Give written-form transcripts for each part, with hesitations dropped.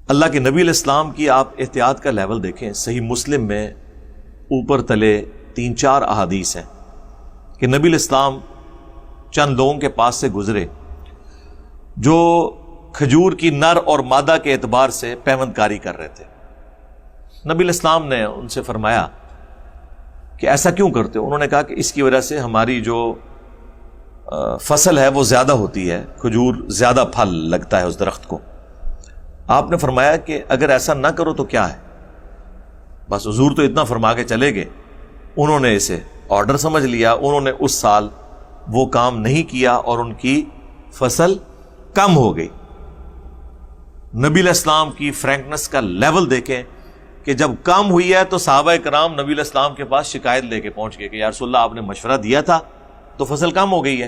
اللہ کے نبی علیہ السلام کی آپ احتیاط کا لیول دیکھیں. صحیح مسلم میں اوپر تلے 3-4 احادیث ہیں کہ نبی علیہ السلام چند لوگوں کے پاس سے گزرے جو کھجور کی نر اور مادہ کے اعتبار سے پیوند کاری کر رہے تھے. نبی علیہ السلام نے ان سے فرمایا کہ ایسا کیوں کرتے ہو؟ انہوں نے کہا کہ اس کی وجہ سے ہماری جو فصل ہے وہ زیادہ ہوتی ہے، کھجور زیادہ پھل لگتا ہے اس درخت کو. آپ نے فرمایا کہ اگر ایسا نہ کرو تو کیا ہے؟ بس حضور تو اتنا فرما کے چلے گئے. انہوں نے اسے آرڈر سمجھ لیا، انہوں نے اس سال وہ کام نہیں کیا اور ان کی فصل کم ہو گئی. نبی علیہ السلام کی فرینکنس کا لیول دیکھیں کہ جب کم ہوئی ہے تو صحابہ کرام نبی علیہ السلام کے پاس شکایت لے کے پہنچ گئے کہ یا رسول اللہ آپ نے مشورہ دیا تھا تو فصل کم ہو گئی ہے.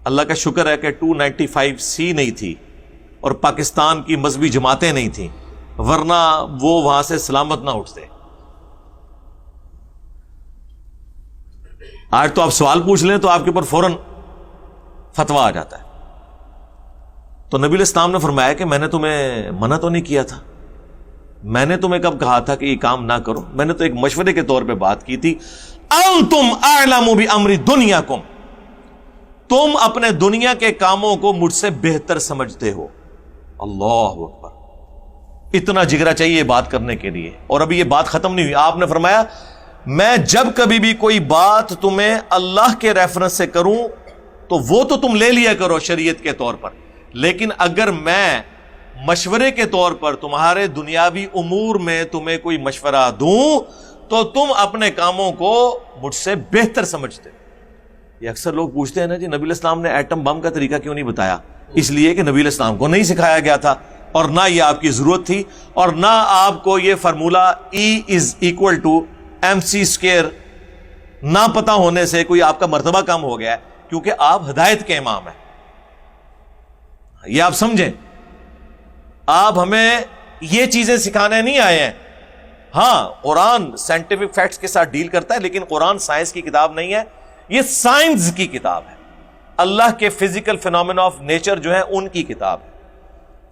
اللہ کا شکر ہے کہ 295C نہیں تھی اور پاکستان کی مذہبی جماعتیں نہیں تھیں، ورنہ وہ وہاں سے سلامت نہ اٹھتے. آج تو آپ سوال پوچھ لیں تو آپ کے اوپر فوراً فتویٰ آ جاتا ہے. تو نبی علیہ السلام نے فرمایا کہ میں نے تمہیں منع تو نہیں کیا تھا، میں نے تمہیں کب کہا تھا کہ یہ کام نہ کرو؟ میں نے تو ایک مشورے کے طور پہ بات کی تھی. انتم اعلم بامر دنیاکم، تم اپنے دنیا کے کاموں کو مجھ سے بہتر سمجھتے ہو. اللہ اکبر، اتنا جگرا چاہیے بات کرنے کے لیے. اور ابھی یہ بات ختم نہیں ہوئی. آپ نے فرمایا میں جب کبھی بھی کوئی بات تمہیں اللہ کے ریفرنس سے کروں تو وہ تو تم لے لیا کرو شریعت کے طور پر، لیکن اگر میں مشورے کے طور پر تمہارے دنیاوی امور میں تمہیں کوئی مشورہ دوں تو تم اپنے کاموں کو مجھ سے بہتر سمجھتے. یہ اکثر لوگ پوچھتے ہیں نا جی نبی علیہ السلام نے ایٹم بم کا طریقہ کیوں نہیں بتایا؟ اس لیے کہ نبی علیہ السلام کو نہیں سکھایا گیا تھا اور نہ یہ آپ کی ضرورت تھی اور نہ آپ کو یہ فارمولا E=mc² نہ پتا ہونے سے کوئی آپ کا مرتبہ کم ہو گیا ہے، کیونکہ آپ ہدایت کے امام ہیں. یہ آپ سمجھیں، آپ ہمیں یہ چیزیں سکھانے نہیں آئے ہیں. ہاں قرآن سائنٹیفک فیکٹس کے ساتھ ڈیل کرتا ہے، لیکن قرآن سائنس کی کتاب نہیں ہے، یہ سائنس کی کتاب ہے. اللہ کے فزیکل فینومینا آف نیچر جو ہے ان کی کتاب ہے.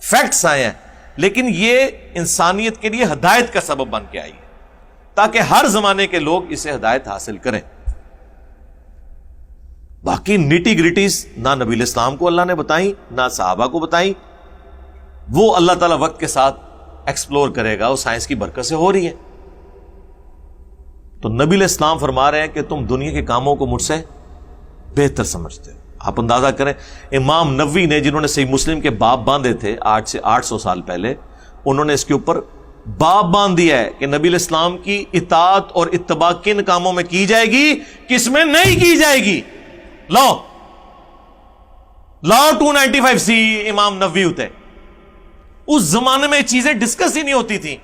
فیکٹس آئے ہیں لیکن یہ انسانیت کے لیے ہدایت کا سبب بن کے آئی ہے تاکہ ہر زمانے کے لوگ اسے ہدایت حاصل کریں. باقی نیٹی گریٹیز نہ نبی علیہ السلام کو اللہ نے بتائیں نہ صحابہ کو بتائیں، وہ اللہ تعالیٰ وقت کے ساتھ ایکسپلور کرے گا، وہ سائنس کی برکت سے ہو رہی ہے. تو نبی علیہ السلام فرما رہے ہیں کہ تم دنیا کے کاموں کو مجھ سے بہتر سمجھتے ہو. آپ اندازہ کریں امام نووی نے، جنہوں نے صحیح مسلم کے باب باندھے تھے آج سے 800 سال پہلے، انہوں نے اس کے اوپر باب باندھ دیا ہے کہ نبی علیہ السلام کی اطاعت اور اتباع کن کاموں میں کی جائے گی، کس میں نہیں کی جائے گی. لا 295C امام نووی ہوتے. اس زمانے میں چیزیں ڈسکس ہی نہیں ہوتی تھیں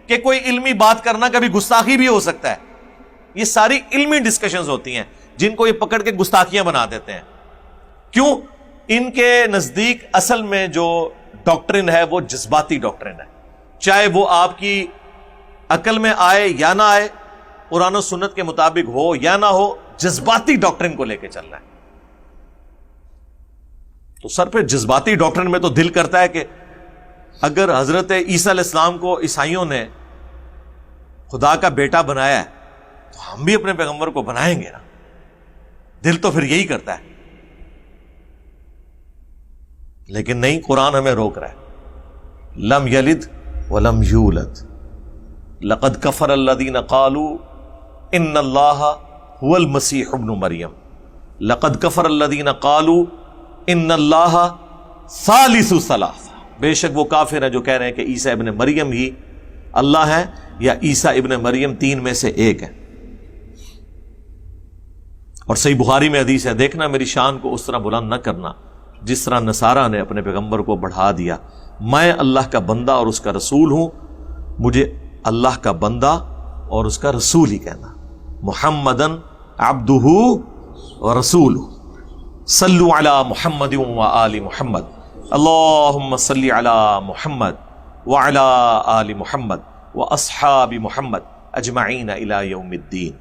کہ کوئی علمی بات کرنا کبھی گستاخی بھی ہو سکتا ہے. یہ ساری علمی ڈسکشنز ہوتی ہیں جن کو یہ پکڑ کے گستاخیاں بنا دیتے ہیں. کیوں؟ ان کے نزدیک اصل میں جو ڈاکٹرن ہے وہ جذباتی ڈاکٹرن ہے، چاہے وہ آپ کی عقل میں آئے یا نہ آئے، قرآن و سنت کے مطابق ہو یا نہ ہو، جذباتی ڈاکٹرن کو لے کے چلنا ہے. تو سر پہ جذباتی ڈاکٹرن میں تو دل کرتا ہے کہ اگر حضرت عیسیٰ علیہ السلام کو عیسائیوں نے خدا کا بیٹا بنایا ہے تو ہم بھی اپنے پیغمبر کو بنائیں گے نا. دل تو پھر یہی کرتا ہے، لیکن نہیں، قرآن ہمیں روک رہا ہے. لم یلد ولم یولد لقد کفر الذین قالوا ان اللہ هو المسیح ابن مریم لقد کفر الذین قالوا ان اللہ ثالث ثلاثہ. بے شک وہ کافر ہیں جو کہہ رہے ہیں کہ عیسیٰ ابن مریم ہی اللہ ہے یا عیسیٰ ابن مریم 3 میں سے ایک ہے. اور صحیح بخاری میں حدیث ہے، دیکھنا میری شان کو اس طرح بلند نہ کرنا جس طرح نصارہ نے اپنے پیغمبر کو بڑھا دیا. میں اللہ کا بندہ اور اس کا رسول ہوں، مجھے اللہ کا بندہ اور اس کا رسول ہی کہنا. محمدن عبدہ ورسولہ. صلوا علی محمد وآل محمد. اللہم صلی علی محمد وعلی آل محمد واصحاب محمد اجمعین الی یوم الدین.